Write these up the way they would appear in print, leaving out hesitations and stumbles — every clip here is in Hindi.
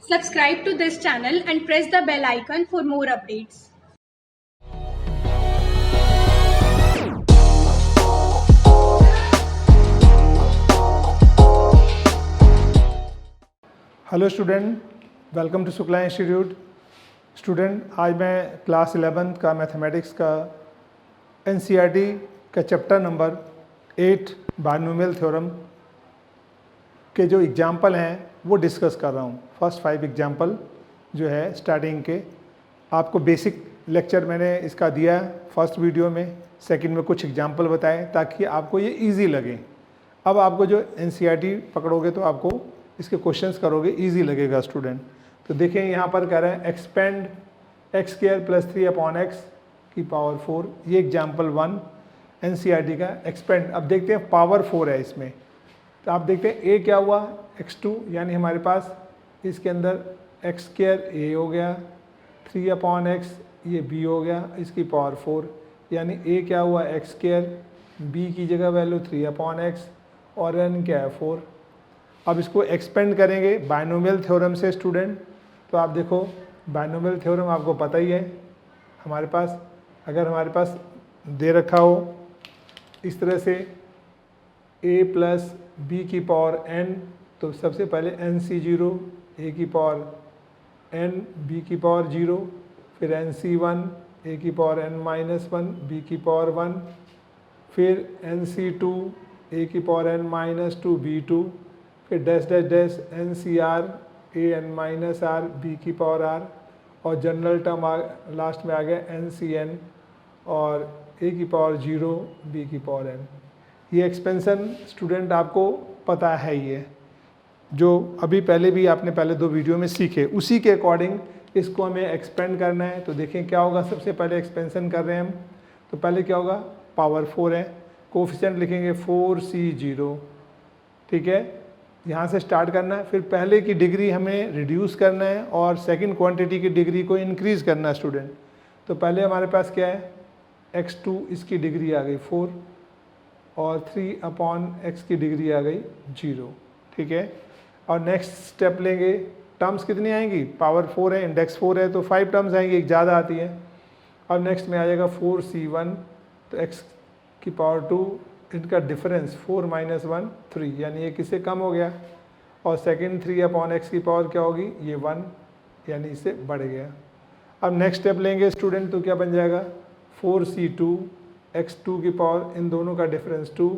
Subscribe to this channel and press the bell icon for more updates. Hello student, welcome to Shukla institute. Student, आज मैं क्लास 11th का मैथमेटिक्स का एनसीईआरटी का चैप्टर नंबर 8 बायनोमियल थ्योरम के जो एग्जाम्पल हैं वो डिस्कस कर रहा हूँ। फर्स्ट 5 एग्जाम्पल जो है स्टार्टिंग के, आपको बेसिक लेक्चर मैंने इसका दिया है फर्स्ट वीडियो में, सेकंड में कुछ एग्जाम्पल बताए ताकि आपको ये इजी लगे। अब आपको जो एनसीईआरटी पकड़ोगे तो आपको इसके क्वेश्चंस करोगे इजी लगेगा स्टूडेंट। तो देखें यहाँ पर कह रहे हैं expand x square plus 3/x की पावर 4, ये एग्जाम्पल 1 एनसीईआरटी का एक्सपेंड। अब देखते हैं पावर 4 है इसमें, तो आप देखते हैं ए क्या हुआ x2, यानी हमारे पास इसके अंदर एक्स स्क्वायर ए हो गया, 3/x ये b हो गया, इसकी पावर 4, यानी a क्या हुआ एक्स स्क्वायर, b की जगह वैल्यू 3/x और n क्या है 4। अब इसको एक्सपेंड करेंगे बायनोमियल थ्योरम से स्टूडेंट। तो आप देखो बायनोमियल थ्योरम आपको पता ही है, हमारे पास अगर हमारे पास दे रखा हो इस तरह से a प्लस बी की पावर n, तो सबसे पहले nc0 a की पावर n b की पावर 0, फिर nc1 a की पावर n-1 b की पावर 1, फिर nc2 a की पावर n-2 b2, फिर dash dash dash NCR AN-R B की पावर R, और जनरल टर्म लास्ट में आ गया NCN और A की पावर 0 B की पावर N। ये एक्सपेंशन स्टूडेंट आपको पता है ही है, जो अभी पहले भी आपने पहले 2 वीडियो में सीखे, उसी के अकॉर्डिंग इसको हमें एक्सपेंड करना है। तो देखें क्या होगा, सबसे पहले एक्सपेंशन कर रहे हैं हम, तो पहले क्या होगा पावर 4 है, कोफिशिएंट लिखेंगे 4C0, ठीक है, यहाँ से स्टार्ट करना है। फिर पहले की डिग्री हमें रिड्यूस करना है और सेकंड क्वांटिटी की डिग्री को इंक्रीज़ करना है स्टूडेंट। तो पहले हमारे पास क्या है x2, इसकी डिग्री आ गई 4 और 3/x की डिग्री आ गई 0, ठीक है। और नेक्स्ट स्टेप लेंगे, टर्म्स कितनी आएंगी, पावर 4 है, इंडेक्स 4 है तो 5 टर्म्स आएंगी, एक ज़्यादा आती है। और नेक्स्ट में आ जाएगा 4C1, तो x की पावर 2, इनका डिफरेंस 4 - 1 3, यानी ये किससे कम हो गया। और सेकंड 3/x की पावर क्या होगी, ये 1, यानी इससे बढ़ गया। अब नेक्स्ट स्टेप लेंगे स्टूडेंट, तो क्या बन जाएगा 4C2 x2 की पावर, इन दोनों का डिफरेंस 2,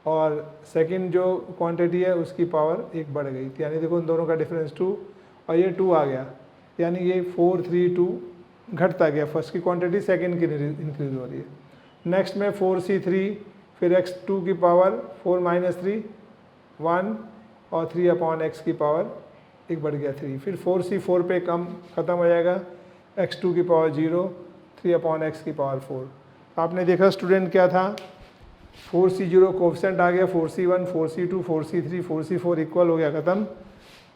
और सेकंड जो क्वांटिटी है उसकी पावर 1 बढ़ गई, यानी देखो इन दोनों का डिफरेंस 2 और ये 2 आ गया, यानी ये 4 3 2 घटता गया, फर्स्ट की क्वांटिटी सेकंड की इंक्रीज हो रही है। नेक्स्ट में 4C3, फिर x2 की पावर 4 - 3 1 और 3/x की पावर 1 बढ़ गया 3, फिर 4C4 पे कम ख़त्म हो जाएगा, x2 की पावर 0 3/x की पावर 4। आपने देखा स्टूडेंट क्या था, 4C0 कोफिशिएंट आ गया, 4C1 4C2 4C3 4C4 equal हो गया, ख़त्म।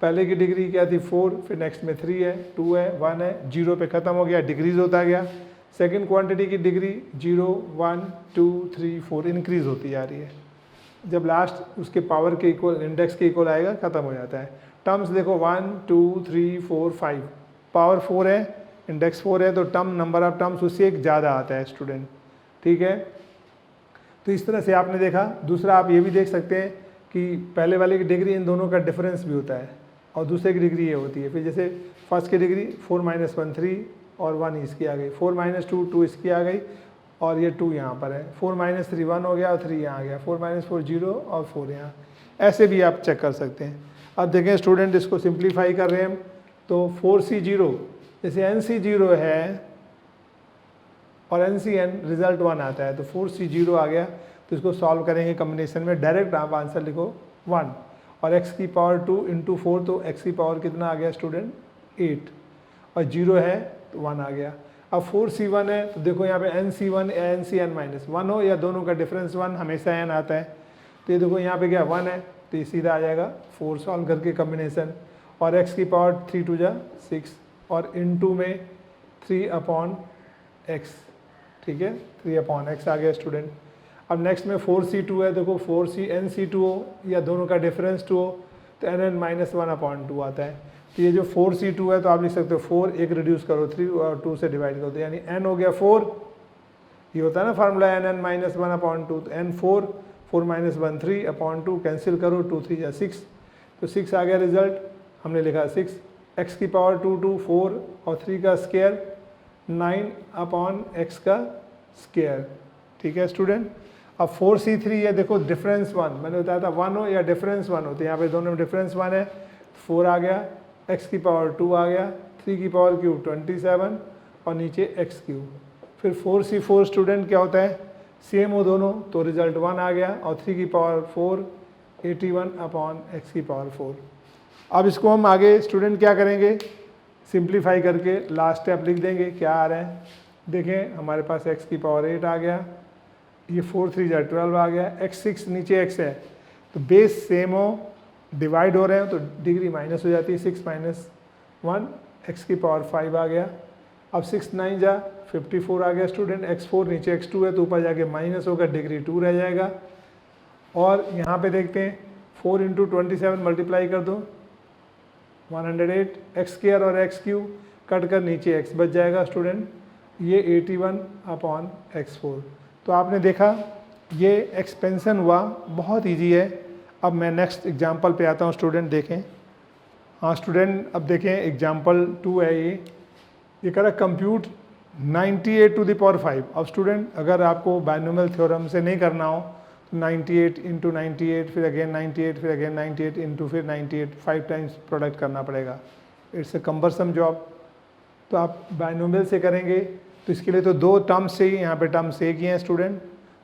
पहले की डिग्री क्या थी 4, फिर नेक्स्ट में 3 है 2 है 1 है, 0 पे ख़त्म हो गया, डिक्रीज होता गया। सेकंड क्वांटिटी की डिग्री 0 1 2 3 4 इंक्रीज होती जा रही है, जब लास्ट उसके पावर के इक्वल इंडेक्स के इक्वल आएगा ख़त्म हो जाता है। टर्म्स देखो 1 2 3 4 5, पावर 4 है, इंडेक्स 4 है, तो टर्म नंबर ऑफ टर्म्स उससे एक ज़्यादा आता है स्टूडेंट, ठीक है। तो इस तरह से आपने देखा। दूसरा आप ये भी देख सकते हैं कि पहले वाले की डिग्री इन दोनों का डिफरेंस भी होता है और दूसरे की डिग्री ये होती है। फिर जैसे फर्स्ट की डिग्री 4 - 1 3 और 1 इसकी आ गई, 4 - 2 2 इसकी आ गई, और ये 2 यहाँ पर है, 4 - 3 1 हो गया और 3 यहाँ आ गया, 4 - 4 0 और 4 यहाँ, ऐसे भी आप चेक कर सकते हैं। अब देखें स्टूडेंट, इसको सिंप्लीफाई कर रहे हैं हम, तो 4C0 जैसे NC0 है और NCN रिजल्ट 1 आता है, तो 4C0 आ गया, तो इसको सॉल्व करेंगे कम्बिनेशन में, डायरेक्ट आप आंसर लिखो 1 और x की पावर 2 × 4, तो x की पावर कितना आ गया स्टूडेंट 8, और 0 है तो 1 आ गया। अब 4C1 है, तो देखो यहाँ पे NC1 या NCN-1 हो या दोनों का डिफरेंस 1, हमेशा n आता है, तो ये देखो यहाँ पे क्या 1 है, तो ये सीधा आ जाएगा 4 सॉल्व करके कम्बिनेशन, और x की पावर 3 2 6 और इनटू में 3/x, ठीक है, 3/x आ गया स्टूडेंट। अब नेक्स्ट में 4C2 है, देखो 4CNC2 हो या दोनों का डिफरेंस 2 हो तो NN-1/2 आता है, तो ये जो 4c2 है तो आप लिख सकते हो 4, एक रिड्यूस करो 3 और 2 से डिवाइड कर दो, यानी n हो गया 4। ये होता है ना फार्मूला n माइनस 1/2, तो n 4, 4 माइनस 1 3/2, कैंसिल करो 2 3 या 6, तो 6 आ गया रिजल्ट। हमने लिखा 6, x की पावर 2 2 4 और 3 का स्क्वायर 9/x का स्क्वायर। ठीक है स्टूडेंट। अब 4c3 है, देखो डिफरेंस 1, मैंने बताया था 1 हो या डिफरेंस 1 हो, तो यहाँ पे दोनों में डिफरेंस 1 है, 4 आ गया, x की पावर 2 आ गया, 3 की पावर क्यूब 27 और नीचे x क्यूब। फिर 4c4 स्टूडेंट क्या होता है, सेम हो दोनों, तो रिजल्ट 1 आ गया, और 3 की पावर 4 81/x की पावर 4। अब इसको हम आगे स्टूडेंट क्या करेंगे, सिंप्लीफाई करके लास्ट स्टेप लिख देंगे। क्या आ रहा है देखें, हमारे पास x की पावर 8 आ गया, ये 4 3 जा 12 आ गया, x 6 नीचे x है, तो बेस सेम हो, डिवाइड हो रहे हैं तो डिग्री माइनस हो जाती है, 6 माइनस 1 x की पावर 5 आ गया। अब 6 9 जा 54 आ गया स्टूडेंट, x4 नीचे x2 है तो ऊपर जाके माइनस होगा, डिग्री 2 रह जाएगा। और यहाँ पे देखते हैं 4 × 27 मल्टीप्लाई कर दो 108, x स्क्वायर और x क्यूब कट कर नीचे x बच जाएगा स्टूडेंट, ये 81/x4। तो आपने देखा ये एक्सपेंशन हुआ, बहुत इजी है। अब मैं नेक्स्ट एग्जांपल पे आता हूँ स्टूडेंट, देखें। हाँ स्टूडेंट, अब देखें एग्जांपल 2 है ये कह रहा कंप्यूट 98 टू द पावर 5। अब स्टूडेंट अगर आपको बायनोमियल थ्योरम से नहीं करना हो तो 98 × 98 फिर अगेन 98 फिर अगेन 98 इंटू फिर 98 5 टाइम्स प्रोडक्ट करना पड़ेगा, इट्स ए कम्बरसम जॉब। तो आप बायनोमियल से करेंगे तो इसके लिए तो 2 टर्म्स चाहिए, यहाँ पे टर्म्स एक ही हैं स्टूडेंट।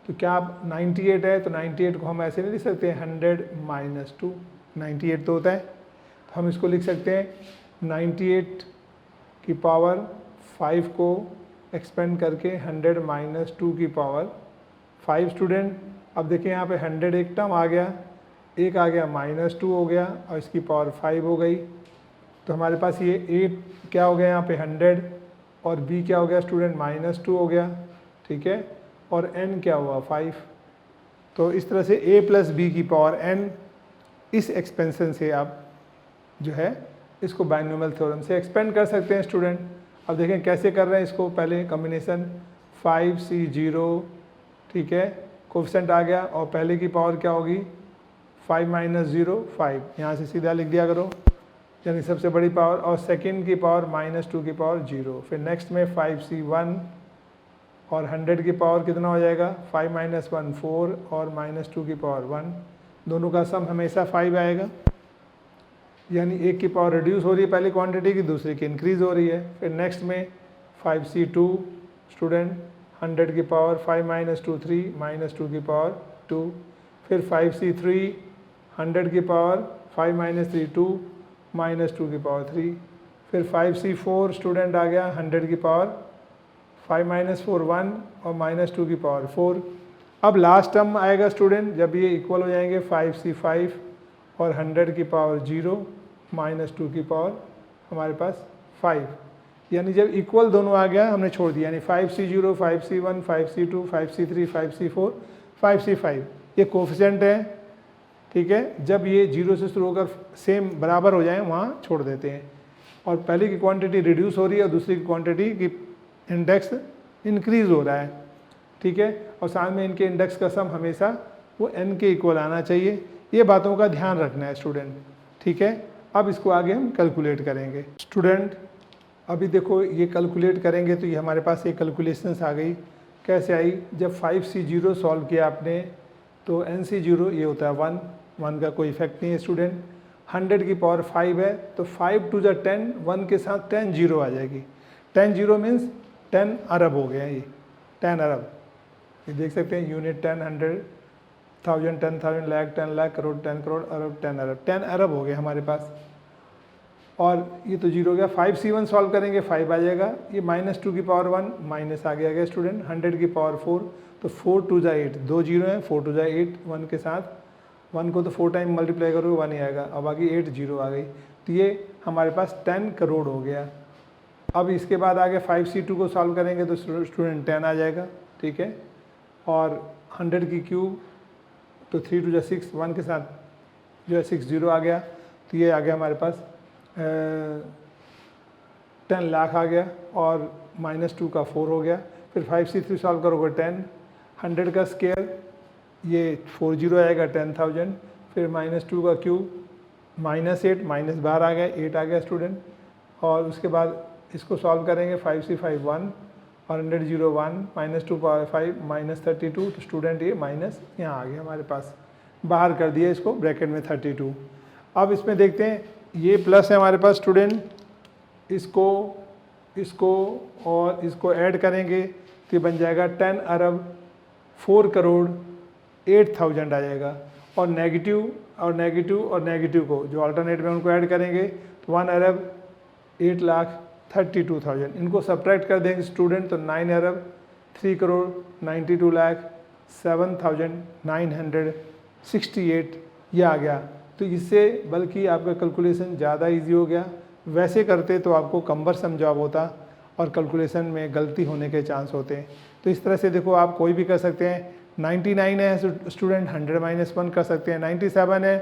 तो क्या आप 98 है तो 98 को हम ऐसे नहीं लिख सकते हैं 100 - 2, 98 तो होता है, तो हम इसको लिख सकते हैं 98 की पावर 5 को एक्सपेंड करके 100 - 2 की पावर 5 स्टूडेंट। अब देखिए यहाँ पे 100 एक टर्म आ गया, एक आ गया -2 हो गया और इसकी पावर 5 हो गई, तो हमारे पास ये a क्या हो गया यहाँ पे 100 और b क्या हो गया स्टूडेंट -2 हो गया, ठीक है, और n क्या हुआ 5। तो इस तरह से a + b की पावर n, इस एक्सपेंशन से आप जो है इसको बायनोमियल थ्योरम से एक्सपेंड कर सकते हैं स्टूडेंट। अब देखें कैसे कर रहे हैं इसको, पहले कॉम्बिनेशन 5c0, ठीक है, कोफिशिएंट आ गया और पहले की पावर क्या होगी 5 - 0 5, यहाँ से सीधा लिख दिया करो, यानी सबसे बड़ी पावर, और सेकंड की पावर -2 की पावर 0। फिर नेक्स्ट में 5c1 और 100 की पावर कितना हो जाएगा 5 - 1 4 और -2 की पावर 1, दोनों का सम हमेशा 5 आएगा, यानी एक की पावर रिड्यूस हो रही है पहली क्वांटिटी की, दूसरी की इंक्रीज हो रही है। फिर नेक्स्ट में 5c2 स्टूडेंट 100 की पावर 5 - 2 3 -2 की पावर 2। फिर 5c3 100 की पावर 5 - 3 2 -2 की पावर 3। फिर 5c4 स्टूडेंट आ गया 100 की पावर 5 - 4 1 और -2 की पावर 4। अब लास्ट टर्म आएगा स्टूडेंट जब ये इक्वल हो जाएंगे 5c5 और 100 की पावर 0 -2 की पावर हमारे पास 5, यानी जब इक्वल दोनों आ गया हमने छोड़ दिया, यानी 5c0 5c1 5c2 5c3 5c4 5c5 ये कोफिशिएंट है, ठीक है। जब ये 0 से शुरू होकर सेम बराबर हो जाए वहाँ छोड़ देते हैं, और पहले की क्वांटिटी रिड्यूस हो रही है और दूसरी की क्वांटिटी की इंडेक्स इंक्रीज हो रहा है, ठीक है, और साथ में इनके इंडेक्स का सम हमेशा वो n के इक्वल आना चाहिए। ये बातों का ध्यान रखना है स्टूडेंट, ठीक है। अब इसको आगे हम कैलकुलेट करेंगे स्टूडेंट। अभी देखो ये कैलकुलेट करेंगे तो ये हमारे पास एक कैलकुलेशंस आ गई। कैसे आई, जब 5c0 सॉल्व किया आपने तो nc0 ये होता है 1 का कोई इफेक्ट नहीं है स्टूडेंट। 100 की पावर 5 है तो 5 2 10, 1 के साथ 10 जीरो आ जाएगी, 10 जीरो मीन्स 10 अरब हो गया, ये 10 अरब, ये देख सकते हैं यूनिट 10 100 1000 10,000 लाख 10 लाख करोड़ 10 करोड़ अरब 10 अरब 10 अरब हो गए हमारे पास, और ये तो जीरो हो गया। 5c1 सॉल्व करेंगे 5 आ जाएगा, ये -2 की पावर 1 माइनस आ गया स्टूडेंट, 100 की पावर 4 तो 4 2 8, 2 जीरो हैं, 4 2 8 1 के साथ, 1 को तो 4 टाइम मल्टीप्लाई करोगे 1 ही आएगा, अब बाकी 8 जीरो आ गई, तो ये हमारे पास 10 करोड़ हो गया। अब इसके बाद आगे 5c2 को सॉल्व करेंगे तो स्टूडेंट 10 आ जाएगा, ठीक है, और 100 की क्यूब तो 3 2 6, 1 के साथ जो है 6 जीरो आ गया, तो ये आ गया हमारे पास 10 लाख आ गया और -2 का 4 हो गया। फिर 5 से 3 सॉल्व करोगे 10, 100 का स्क्वायर ये 40 आएगा 10,000, फिर -2 का क्यूब -8 माइनस बाहर आ गया 8 आ गया स्टूडेंट। और उसके बाद इसको सॉल्व करेंगे 5 से 5 1 और 100 0 1 -2 पावर 5 -32, तो स्टूडेंट ये माइनस यहाँ आ गया हमारे पास, बाहर कर दिया इसको ब्रैकेट में 32। अब इसमें देखते हैं ये प्लस है हमारे पास स्टूडेंट, इसको और इसको ऐड करेंगे तो ये बन जाएगा 10 अरब 4 करोड़ 8,000 आ जाएगा। और नेगेटिव और नेगेटिव और नेगेटिव को जो अल्टरनेट में उनको ऐड करेंगे तो 1 अरब 8,32,000, इनको सब्ट्रैक्ट कर देंगे स्टूडेंट तो 9 अरब 3 करोड़ 92,07,968 ये आ गया। तो इससे बल्कि आपका कैलकुलेशन ज़्यादा इजी हो गया, वैसे करते तो आपको कम्बरसम जॉब होता और कैलकुलेशन में गलती होने के चांस होते हैं। तो इस तरह से देखो आप कोई भी कर सकते हैं। 99 है स्टूडेंट 100 -1 कर सकते हैं, 97 है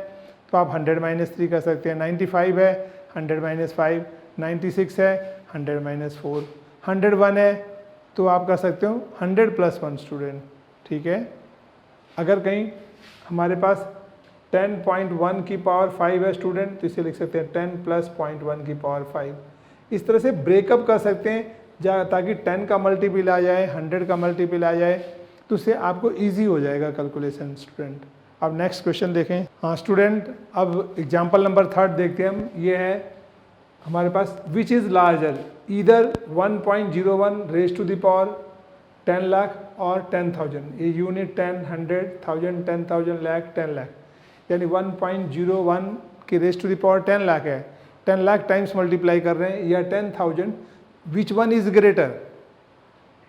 तो आप 100 -3 कर सकते हैं, 95 है 100 -5, 96 है 100 -4, 101 है तो आप कर सकते हो 100 + 1 स्टूडेंट, ठीक है। अगर कहीं हमारे पास 10.1 की पावर 5 है स्टूडेंट तो इसे लिख सकते हैं 10 + 0.1 की पावर 5। इस तरह से ब्रेकअप कर सकते हैं ताकि 10 का मल्टीपल आ जाए, 100 का मल्टीपल आ जाए, तो उससे आपको इजी हो जाएगा कैलकुलेशन स्टूडेंट। अब नेक्स्ट क्वेश्चन देखें। हाँ स्टूडेंट, अब एग्जांपल नंबर 3 देखते हैं हम। ये है हमारे पास which is larger either 1.01 raise to the power 10 lakh और 10,000। ये यूनिट 10, 100, 1000, 10,000, लाख, 10 लाख, यानी 1.01 की raise to the power 10 lakh है, 10 लाख टाइम्स मल्टीप्लाई कर रहे हैं, या 10,000, विच वन इज़ ग्रेटर,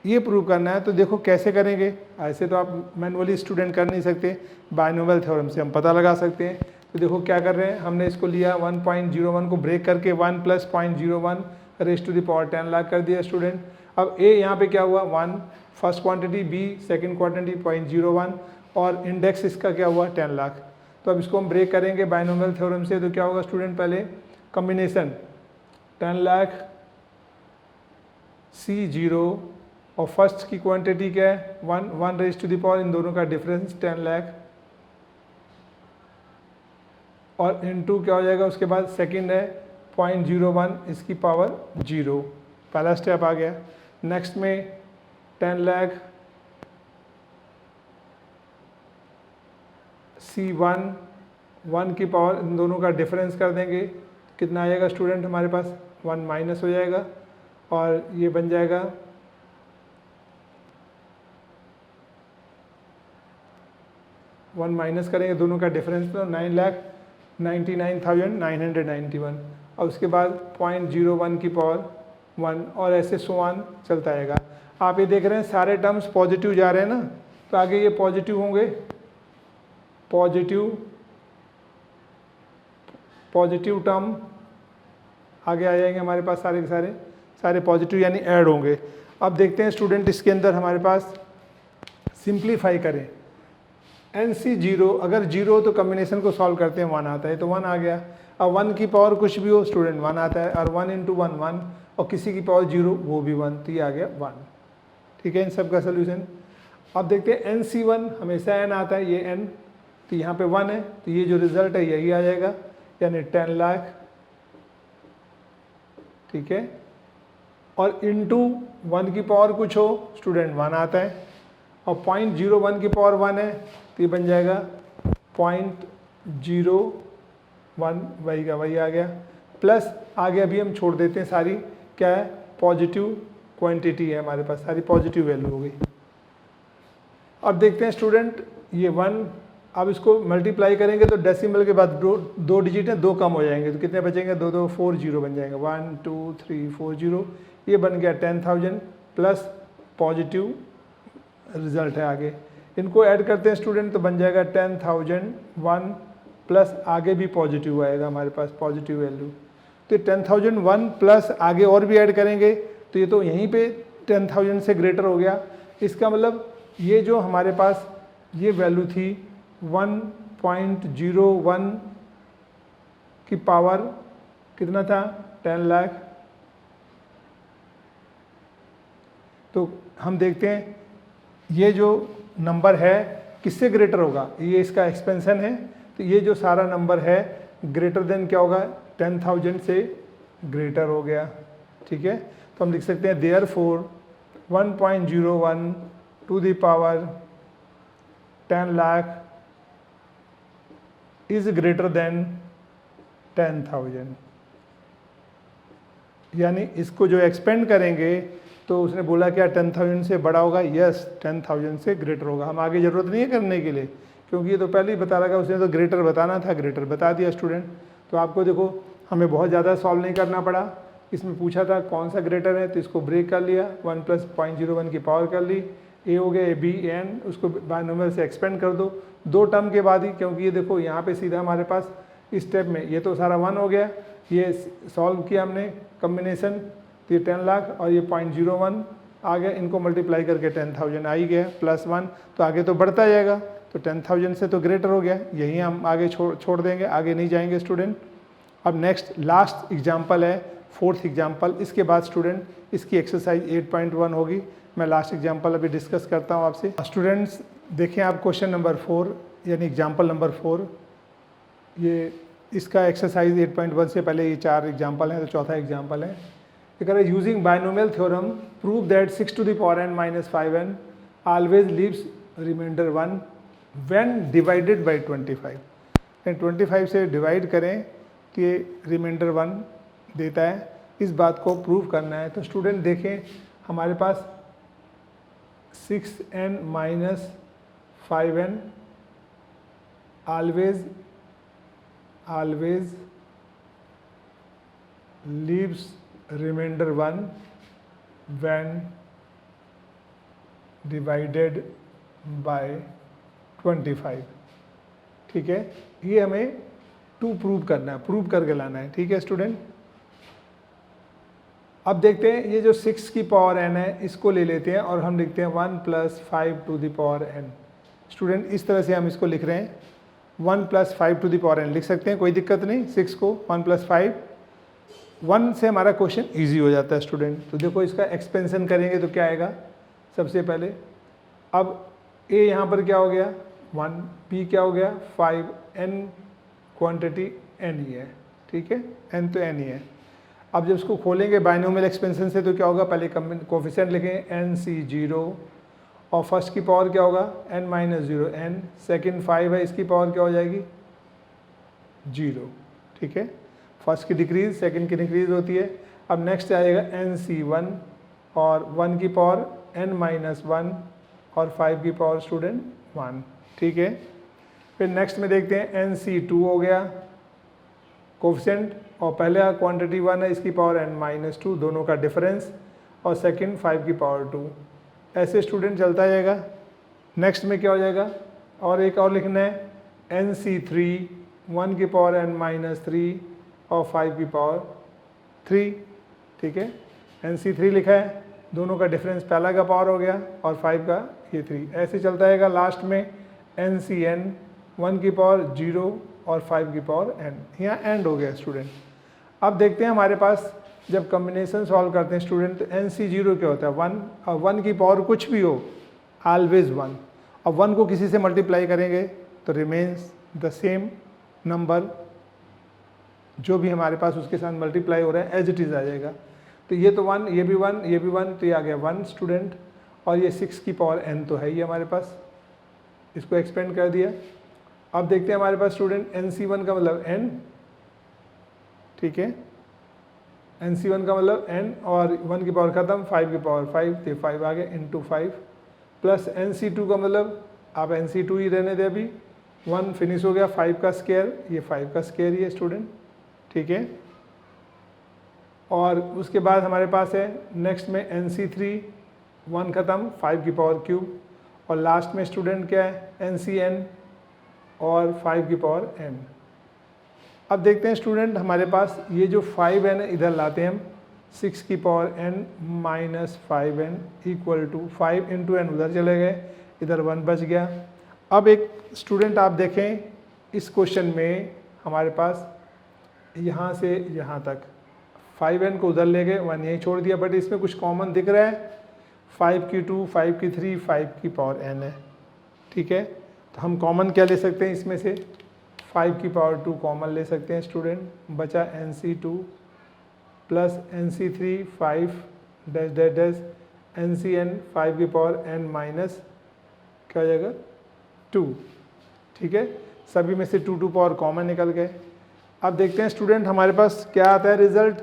ये प्रूव करना है। तो देखो कैसे करेंगे, ऐसे तो आप मैनुअली स्टूडेंट कर नहीं सकते, बाइनोमियल थ्योरम से हम पता लगा सकते हैं। तो देखो क्या कर रहे हैं, हमने इसको लिया 1.01 को ब्रेक करके 1 + 0.01 raise to the power 10 lakh कर दिया स्टूडेंट। अब ए यहाँ पे क्या हुआ 1 first quantity, B second quantity 0.01 और इंडेक्स इसका क्या हुआ 10 लाख। तो अब इसको हम ब्रेक करेंगे बाइनोमियल थ्योरम से, तो क्या होगा स्टूडेंट, पहले कॉम्बिनेशन 10 लाख C0 और फर्स्ट की क्वांटिटी क्या है 1 रेज़ टू द पावर, इन दोनों का डिफरेंस 10 लाख, और इनटू क्या हो जाएगा उसके बाद सेकंड है 0.01 इसकी पावर 0, पहला स्टेप आ गया। नेक्स्ट में 10 लाख C1 1 की पावर, इन दोनों का डिफरेंस कर देंगे, कितना आ जाएगा स्टूडेंट हमारे पास 1 माइनस हो जाएगा, और ये बन जाएगा 1 माइनस करेंगे दोनों का डिफरेंस तो 9,99,991, और उसके बाद 0.01 की पावर 1, और ऐसे सो ऑन चलता रहेगा। आप ये देख रहे हैं सारे टर्म्स पॉजिटिव जा रहे हैं ना, तो आगे ये पॉजिटिव होंगे, पॉजिटिव टर्म आगे आ जाएंगे हमारे पास, सारे के सारे पॉजिटिव यानी ऐड होंगे। अब देखते हैं स्टूडेंट इसके अंदर हमारे पास सिंप्लीफाई करें NC0, अगर 0 तो कॉम्बिनेशन को सॉल्व करते हैं 1 आता है, तो 1 आ गया। अब 1 की पावर कुछ भी हो स्टूडेंट 1 आता है, और 1 × 1 1, और किसी की पावर 0 वो भी 1, तो ये आ गया 1, ठीक है इन सब का सोल्यूशन। अब देखते हैं NC1 हमेशा n आता है, ये n, तो यहाँ पे 1 है, तो ये जो रिजल्ट है यही आ जाएगा, यानी 10 लाख, ठीक है। और इनटू 1 की पावर कुछ हो स्टूडेंट 1 आता है, और 0.01 की पावर 1 है, तो ये बन जाएगा 0.01, वही का वही आ गया, प्लस आगे अभी हम छोड़ देते हैं सारी, क्या है पॉजिटिव क्वांटिटी है हमारे पास, सारी पॉजिटिव वैल्यू हो गई। अब देखते हैं स्टूडेंट ये 1, अब इसको मल्टीप्लाई करेंगे तो डेसिमल के बाद दो डिजिट हैं, 2 कम हो जाएंगे, तो कितने बचेंगे 2 2 4 0 बन जाएंगे, 1 2 3 4 0, ये बन गया 10,000 प्लस पॉजिटिव रिजल्ट है आगे। इनको ऐड करते हैं स्टूडेंट तो बन जाएगा 10,001 प्लस आगे भी पॉजिटिव आएगा हमारे पास, पॉजिटिव वैल्यू, तो 10,001 प्लस आगे और भी ऐड करेंगे तो ये तो यहीं पे 10,000 से ग्रेटर हो गया। इसका मतलब ये जो हमारे पास ये वैल्यू थी 1.01 की पावर कितना था 10 लाख। तो हम देखते हैं ये जो नंबर है किससे ग्रेटर होगा, ये इसका एक्सपेंशन है, तो ये जो सारा नंबर है ग्रेटर देन क्या होगा 10,000 से ग्रेटर हो गया। ठीक है, तो हम लिख सकते हैं therefore 1.01 to the power 10 lakh is greater than 10,000। यानी इसको जो एक्सपेंड करेंगे तो उसने बोला क्या 10,000 से बड़ा होगा, यस 10,000 से ग्रेटर होगा। हम आगे ज़रूरत नहीं है करने के लिए, क्योंकि ये तो पहले ही बता रखा, उसने तो ग्रेटर बताना था, ग्रेटर बता दिया स्टूडेंट। तो आपको देखो हमें बहुत ज़्यादा सॉल्व नहीं करना पड़ा, इसमें पूछा था कौन सा ग्रेटर है तो इसको ब्रेक कर लिया, 1 + 0.01 की पावर कर ली, ए हो गया, ए बी एन, उसको बायनोमियल से एक्सपेंड कर दो 2 टर्म के बाद ही, क्योंकि ये देखो यहाँ पे सीधा हमारे पास इस स्टेप में ये तो सारा 1 हो गया, ये सॉल्व किया हमने कम्बिनेशन, तो ये 10 लाख और ये 0.01 आ गया, इनको मल्टीप्लाई करके 10,000 आ ही गया +1, तो आगे तो बढ़ता जाएगा, तो 10,000 से तो ग्रेटर हो गया, यही हम आगे छोड़ देंगे, आगे नहीं जाएंगे स्टूडेंट। अब नेक्स्ट लास्ट एग्जाम्पल है 4th एग्जाम्पल, इसके बाद स्टूडेंट इसकी एक्सरसाइज 8.1 होगी। मैं लास्ट एग्जाम्पल अभी डिस्कस करता हूँ आपसे। स्टूडेंट्स देखें आप क्वेश्चन नंबर 4 यानी एग्जाम्पल नंबर 4, ये इसका एक्सरसाइज 8.1 से पहले ये 4 एग्जाम्पल हैं, तो चौथा एग्जाम्पल है। ये कह रहा है using binomial theorem prove that 6 to the power n - 5n always leaves remainder 1 when divided by 25। 25 से डिवाइड करें तो ये रिमाइंडर 1 देता है, इस बात को प्रूव करना है। तो स्टूडेंट देखें हमारे पास 6n - 5n always leaves remainder 1 when divided by 25। ठीक है, ये हमें 2 प्रूव करना है, प्रूव करके लाना है। ठीक है स्टूडेंट, अब देखते हैं ये जो 6 की पावर n है इसको ले लेते हैं और हम लिखते हैं 1 + 5 to the power n। Student इस तरह से हम इसको लिख रहे हैं 1 + 5 to the power n लिख सकते हैं, कोई दिक्कत नहीं। 6 को 1 + 5, 1 से हमारा क्वेश्चन इजी हो जाता है स्टूडेंट। तो देखो इसका एक्सपेंशन करेंगे तो क्या आएगा, सबसे पहले अब a यहाँ पर क्या हो गया 1, b क्या हो गया 5, n क्वांटिटी n ही है। ठीक है, n तो n ही है। अब जब इसको खोलेंगे बाइनोमियल एक्सपेंशन से तो क्या होगा, पहले कोफिशिएंट लिखें nc0 और फर्स्ट की पावर क्या होगा n - 0 n, सेकेंड 5 है इसकी पावर क्या हो जाएगी 0। ठीक है, फर्स्ट की डिक्रीज सेकंड की डिक्रीज होती है। अब नेक्स्ट आएगा nc1 और 1 की पावर n - 1 और 5 की पावर स्टूडेंट 1। ठीक है, फिर नेक्स्ट में देखते हैं nc2 हो गया कोफिशिएंट, और पहले क्वांटिटी 1 है इसकी पावर n - 2, दोनों का डिफरेंस, और सेकंड 5 की पावर 2। ऐसे स्टूडेंट चलता जाएगा। नेक्स्ट में क्या हो जाएगा, और एक और लिखना है nc3 1 की पावर n - 3 और 5 की पावर 3। ठीक है, nc3 लिखा है, दोनों का डिफरेंस पहला का पावर हो गया और 5 का ये 3। ऐसे चलता जाएगा। लास्ट में ncn 1 की पावर 0 और 5 की पावर n, यहाँ एंड हो गया स्टूडेंट। अब देखते हैं हमारे पास जब कॉम्बिनेशन सॉल्व करते हैं स्टूडेंट तो nc0 क्या होता है 1, और 1 की पावर कुछ भी हो ऑलवेज 1, अब 1 को किसी से मल्टीप्लाई करेंगे तो रिमेन्स द सेम नंबर, जो भी हमारे पास उसके साथ मल्टीप्लाई हो रहा है एज इट इज़ आ जाएगा। तो ये तो 1, ये भी 1, ये भी 1, तो ये आ गया 1 स्टूडेंट, और ये 6 की पावर n तो है ही हमारे पास, इसको एक्सपेंड कर दिया। अब देखते हैं हमारे पास स्टूडेंट nc1 का मतलब n। ठीक है, nc1 का मतलब n और 1 की पावर खत्म, 5 की पावर 5, तो 5 आ गया इंटू 5, प्लस nc2 का मतलब आप nc2 ही रहने दें, अभी 1 फिनिश हो गया, 5 का स्क्वायर, ये 5 का स्क्वायर ही है स्टूडेंट। ठीक है, और उसके बाद हमारे पास है नेक्स्ट में nc3 1 खत्म, 5 की पावर क्यूब, और लास्ट में स्टूडेंट क्या है ncn और 5 की पावर n। अब देखते हैं स्टूडेंट हमारे पास ये जो 5 है ना इधर लाते हैं हम, 6 की power n - 5n equal to 5 into n उधर चले गए, इधर 1 बच गया। अब एक स्टूडेंट आप देखें इस क्वेश्चन में हमारे पास यहाँ से यहाँ तक 5n को उधर ले गए, 1 यहीं छोड़ दिया, बट इसमें कुछ कॉमन दिख रहा है, 5 की 2, 5 की 3, 5 की पावर n है। ठीक है, तो हम कॉमन क्या ले सकते हैं इसमें से, 5 की पावर 2 कॉमन ले सकते हैं स्टूडेंट, बचा nc2 plus nc3 5 dash dash dash ncn 5 की पावर n माइनस क्या हो जाएगा 2। ठीक है, सभी में से 2 पावर कॉमन निकल गए। अब देखते हैं स्टूडेंट हमारे पास क्या आता है रिजल्ट,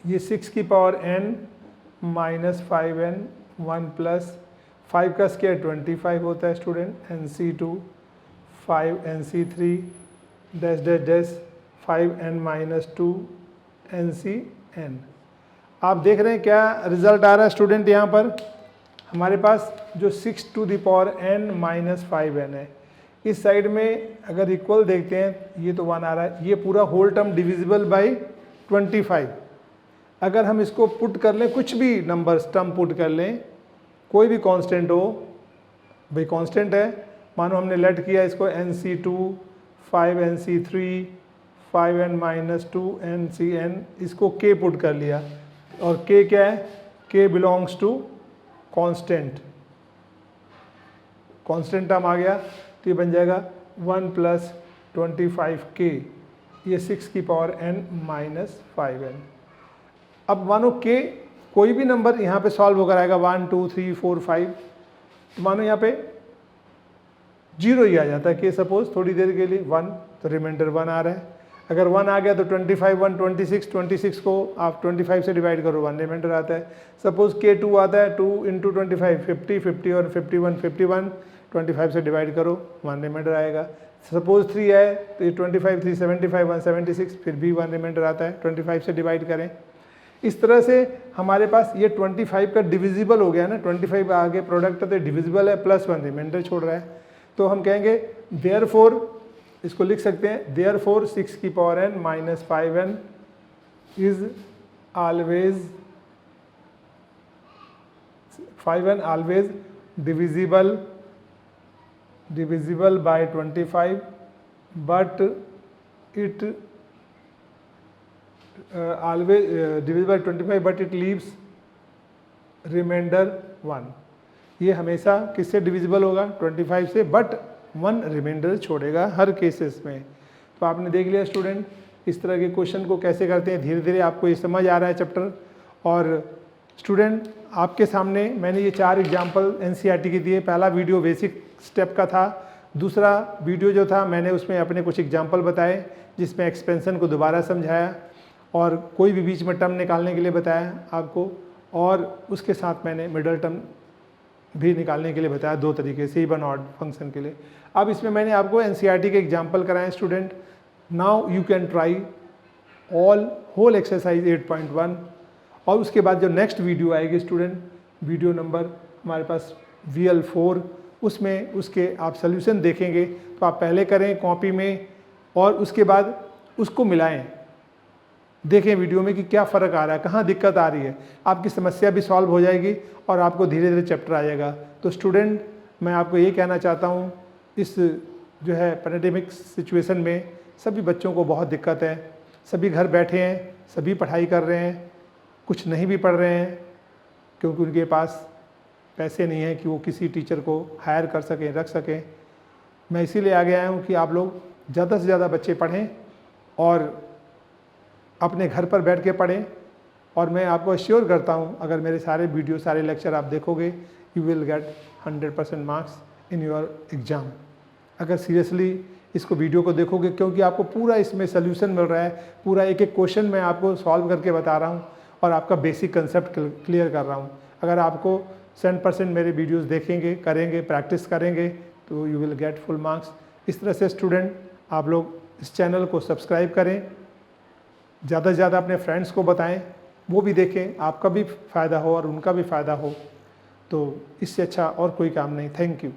ये 6 की power n minus 5n 1 plus 5 का स्क्वायर 25 होता है student, nc2 5 nc3 dash dash dash 5n minus 2 ncn। आप देख रहे हैं क्या रिजल्ट आ रहा है स्टूडेंट, यहाँ पर हमारे पास जो 6 to the power n minus 5n है, इस साइड में अगर इक्वल देखते हैं ये तो 1 आ रहा है, ये पूरा होल टर्म डिविजिबल बाई 25। अगर हम इसको पुट कर लें, कुछ भी नंबर्स टर्म पुट कर लें, कोई भी कांस्टेंट हो, भाई कांस्टेंट है, मानो हमने लेट किया इसको nc2 5 nc3 5n minus 2 ncn, इसको k पुट कर लिया, और k क्या है, k belongs to constant, constant term आ गया, तो ये बन जाएगा 1 प्लस 25k, ये 6 की पावर n माइनस 5n। अब मानो k कोई भी नंबर यहाँ पे सॉल्व होकर आएगा 1 2 3 4 5, तो मानो यहाँ पे 0 ही आ जाता है k, सपोज थोड़ी देर के लिए 1, तो रिमाइंडर 1 आ रहा है। अगर 1 आ गया तो 25 1 26 को आप 25 से डिवाइड करो, 1 रिमाइंडर आता है। सपोज k 2 आता है, 2 इंटू 25 50 50 और 51 25 से डिवाइड करो, 1 रिमाइंडर आएगा। सपोज 3 है तो ये 25 3 75 176, फिर भी 1 रिमाइंडर आता है, 25 से डिवाइड करें। इस तरह से हमारे पास ये 25 का डिविजिबल हो गया ना, 25 आगे प्रोडक्ट तो डिविजिबल है, प्लस 1 रिमाइंडर छोड़ रहा है, तो हम कहेंगे देयरफॉर, इसको लिख सकते हैं देयरफॉर 6 की power n minus 5n is always 5n always divisible by 25, but it always divisible by 25 but it leaves remainder 1। ये हमेशा किससे डिविजिबल होगा, 25 से, बट 1 रिमाइंडर छोड़ेगा हर केसेस में। तो आपने देख लिया स्टूडेंट, इस तरह के क्वेश्चन को कैसे करते हैं, धीरे धीरे आपको ये समझ आ रहा है चैप्टर। और स्टूडेंट आपके सामने मैंने ये 4 एग्जाम्पल NCERT के दिए। पहला वीडियो बेसिक स्टेप का था, दूसरा वीडियो जो था मैंने उसमें अपने कुछ एग्जाम्पल बताए जिसमें एक्सपेंशन को दोबारा समझाया और कोई भी बीच में टर्म निकालने के लिए बताया आपको, और उसके साथ मैंने मिडल टर्म भी निकालने के लिए बताया 2 तरीके से, इवन ऑड फंक्शन के लिए। अब इसमें मैंने आपको NCERT के एग्जाम्पल कराए student. Now you can try all whole exercise 8.1, और उसके बाद जो नेक्स्ट वीडियो आएगी स्टूडेंट, वीडियो नंबर हमारे पास VL4, उसमें उसके आप सोल्यूशन देखेंगे। तो आप पहले करें कॉपी में और उसके बाद उसको मिलाएं, देखें वीडियो में कि क्या फ़र्क आ रहा है, कहाँ दिक्कत आ रही है, आपकी समस्या भी सॉल्व हो जाएगी और आपको धीरे धीरे चैप्टर आ जाएगा। तो स्टूडेंट मैं आपको ये कहना चाहता हूँ, इस जो है पैंडेमिक सिचुएशन में सभी बच्चों को बहुत दिक्कत है, सभी घर बैठे हैं, सभी पढ़ाई कर रहे हैं, कुछ नहीं भी पढ़ रहे हैं क्योंकि उनके पास पैसे नहीं हैं कि वो किसी टीचर को हायर कर सकें, रख सकें। मैं इसीलिए आगे आया हूँ कि आप लोग ज़्यादा से ज़्यादा बच्चे पढ़ें और अपने घर पर बैठ के पढ़ें। और मैं आपको अश्योर करता हूँ, अगर मेरे सारे वीडियो सारे लेक्चर आप देखोगे, you will get 100% marks in your exam. अगर सीरियसली इसको वीडियो को देखोगे, क्योंकि आपको पूरा इसमें सोल्यूशन मिल रहा है, पूरा एक एक क्वेश्चन मैं आपको सॉल्व करके बता रहा हूँ और आपका बेसिक कंसेप्ट क्लियर कर रहा हूँ। अगर आपको 100% मेरे वीडियोस देखेंगे, करेंगे, प्रैक्टिस करेंगे, तो you will get full marks. इस तरह से स्टूडेंट आप लोग इस चैनल को सब्सक्राइब करें, ज़्यादा से ज़्यादा अपने फ्रेंड्स को बताएं, वो भी देखें, आपका भी फ़ायदा हो और उनका भी फ़ायदा हो। तो इससे अच्छा और कोई काम नहीं। Thank you.